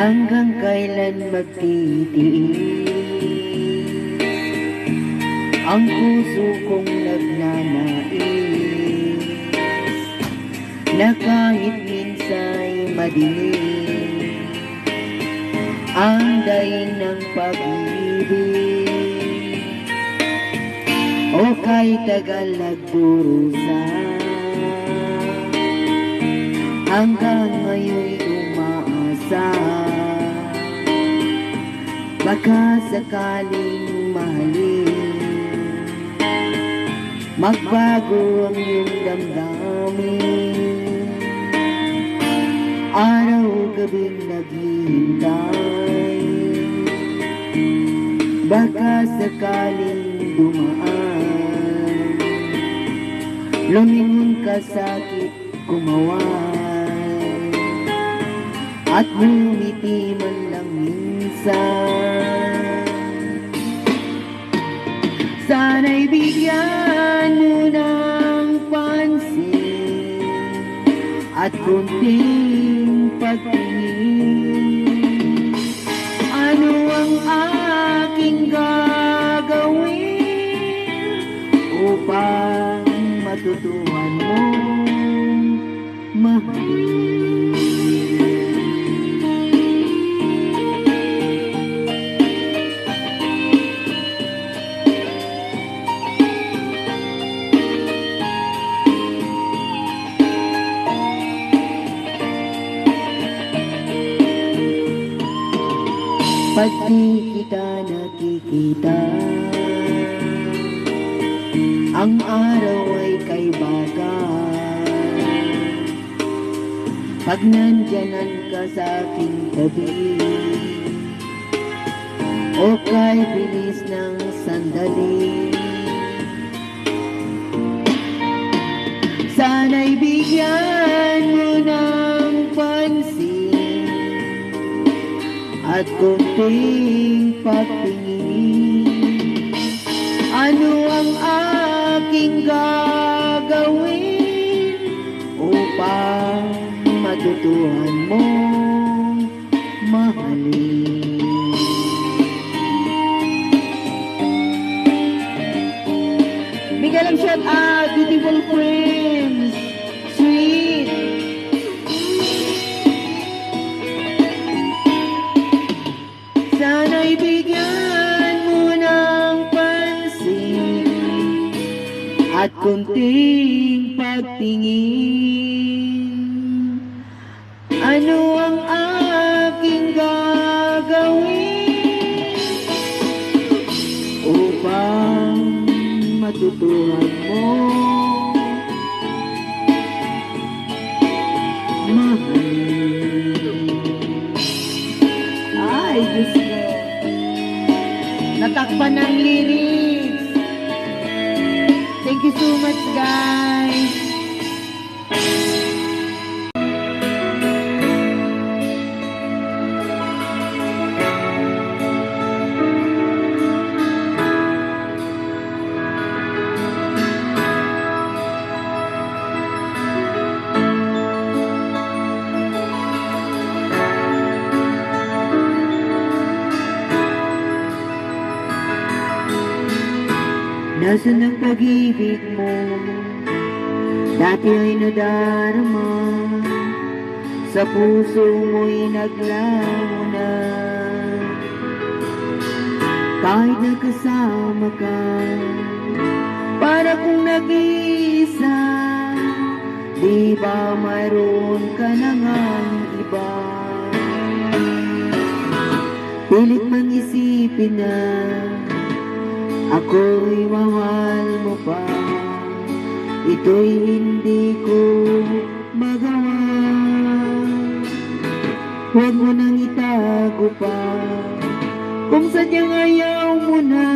Hanggang kailan magtitiis ang puso kong nagnanais na kahit minsa'y madilim ang daing ng pag-ibig o kay tagal nagdurusa hanggang ngayon'y umaasa baka sakaling mahalin magbago ang iyong damdamin araw-gabing naghihintay baka sakaling dumaan lumingon ka sakit kumaway at bumiti man lang minsan sana'y bigyan mo ng pansin at kunting pagtingin ano ang aking gagawin upang matutuhan mong mahalin. Pag di kita nakikita ang araw ay kay baga pag nandyanan ka sa aking tabi o kay bilis ng sandali sana'y bigyan mo ng pansin at kunting pagtingin ano ang aking gagawin upang matutuhan mong mahalin. Bigyan lang shout out, beautiful friends, sweet. Sana'y bigyan mo ng pansin at kunting pagtingin ano ang aking gagawin upang matutuhan mo mahalin. Ay, Diyos ko. Natakpan ng lyrics. Thank you so much, guys. Nasaan ang pag-ibig mo? Dati ay nadarama sa puso mo'y naglaho na kahit nagkasama ka para kung nag-iisa di ba mayroon ka na ngang iba pilit mang isipin na ako'y mahal mo pa, ito'y hindi ko magawa. Huwag mo nang itago pa, kung sadyang ayaw mo na,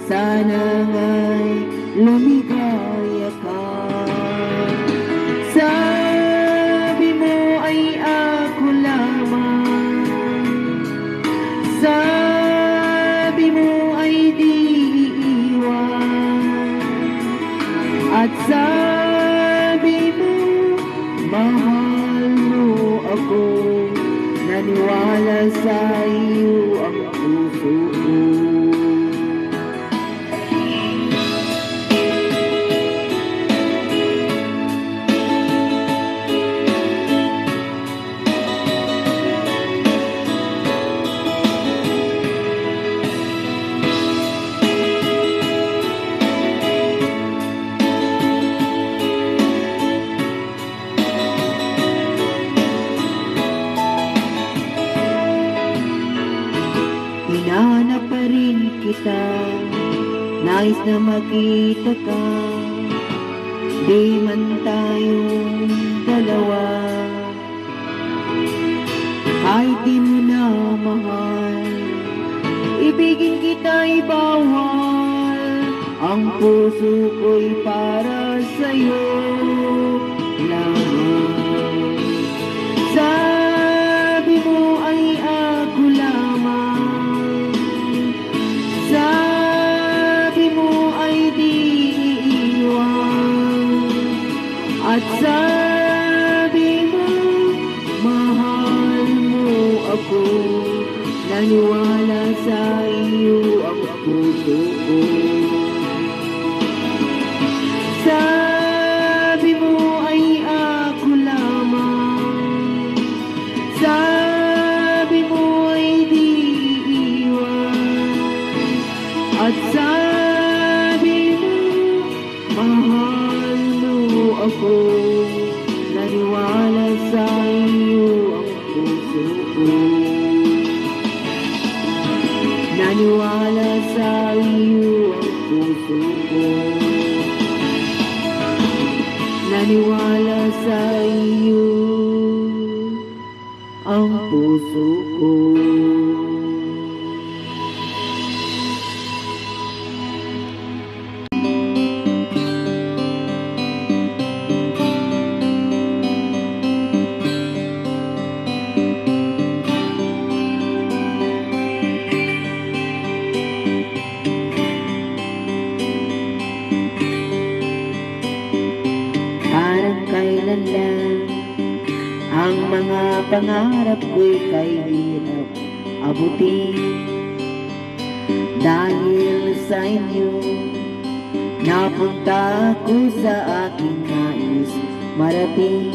sana nga'y lumigaya ka. Sabi mo ay ako lamang, sabi mo ay di iiwan, at sabi mo mahal mo ako naniwala sa iyo ang puso ko. Hinahanap pa rin kita, nais na makita ka, di man tayong dalawa. Kahit di mo na mahal, ibigin kita'y bawal, ang puso ko'y para sa'yo lamang. Sabi mo ay ako lamang, sabi mo ay di iiwan, at sabi mo mahal mo ako, naniwala sa iyo ang puso ko. Sabi mo ay ako lamang, sabi mo ay di iwan, at sabi mo mahal mo ako, naniwala sa iyo ang puso ko. Naniwala sa iyo ang puso ko. Naniwala sa iyo ang puso ko. Parang kailan lang ang mga pangarap ko'y kay hirap abutin. Dahil sa inyo, napunta ako sa aking nais marating.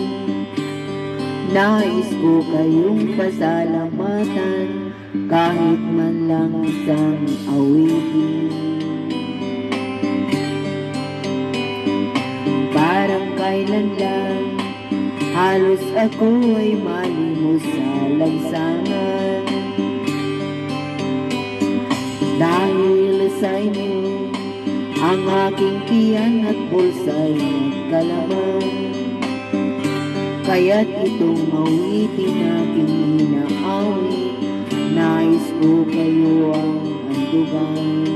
Nais ko kayong pasalamatan, kahit man lang isang awitin. Parang kailan lang, halos ako ay malimos sa lansangan. Dahil sa inyo, ang aking tiyan at bulsa'y nagkalamang. Kaya't itong awitin aking inaawit, nais ko kayo ang andugan.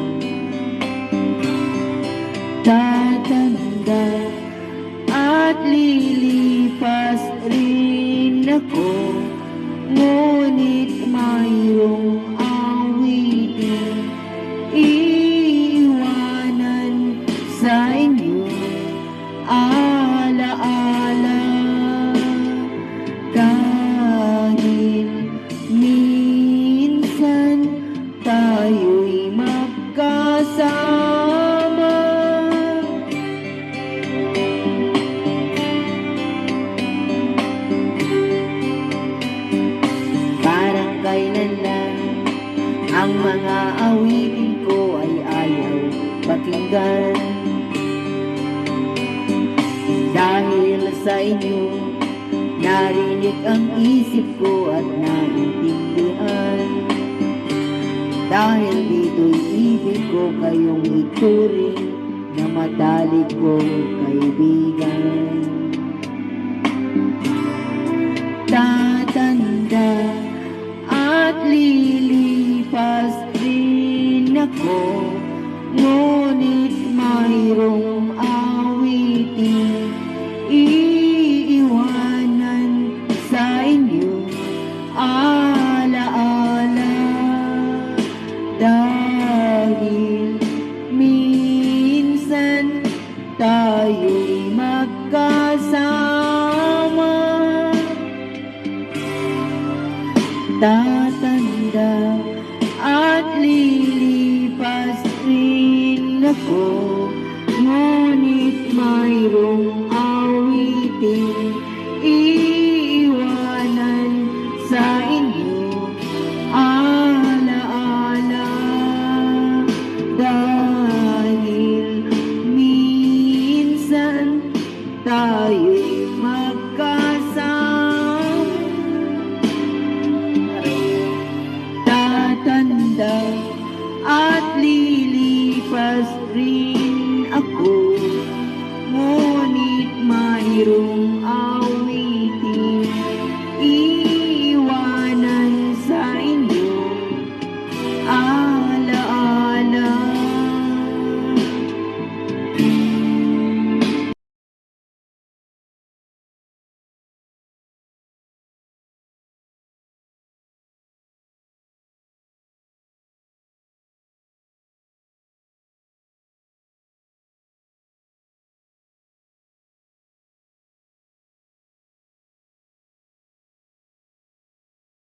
Tatanda at lilipas rin ako, ngunit mayroong awitin iiwanan sa inyo, alaala. Dahil minsan tayo'y magkasama. Parang kailan lang ang mga awitin ko ay ayaw pakinggan. Dahil sa inyo, narinig ang isip ko at naintindihan. Dahil dito'y ibig ko kayong ituring na matalik kong kaibigan. Tatanda at lilipas din ako, ngunit mayroong awitin iiwanan sa inyo, alaala. Dahil minsan tayo'y magkasama. tatanda at lilipas rin ako, ngunit mayroong awiting iiwanan sa inyo, alaala, dahil minsan tayo'y tatanda at lilipas rin